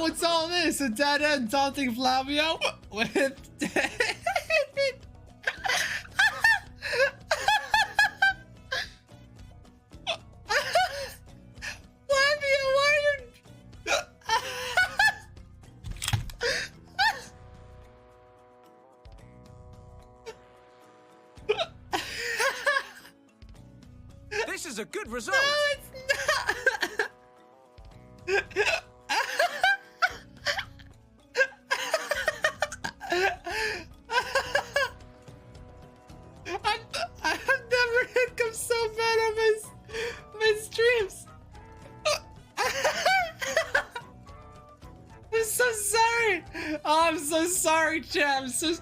What's all this? A dead end taunting Flavio with Flavio, why are you This is a good result. No, it's not. I've never hiccuped so bad on my streams. I'm so sorry. Oh, I'm so sorry, chat. I'm so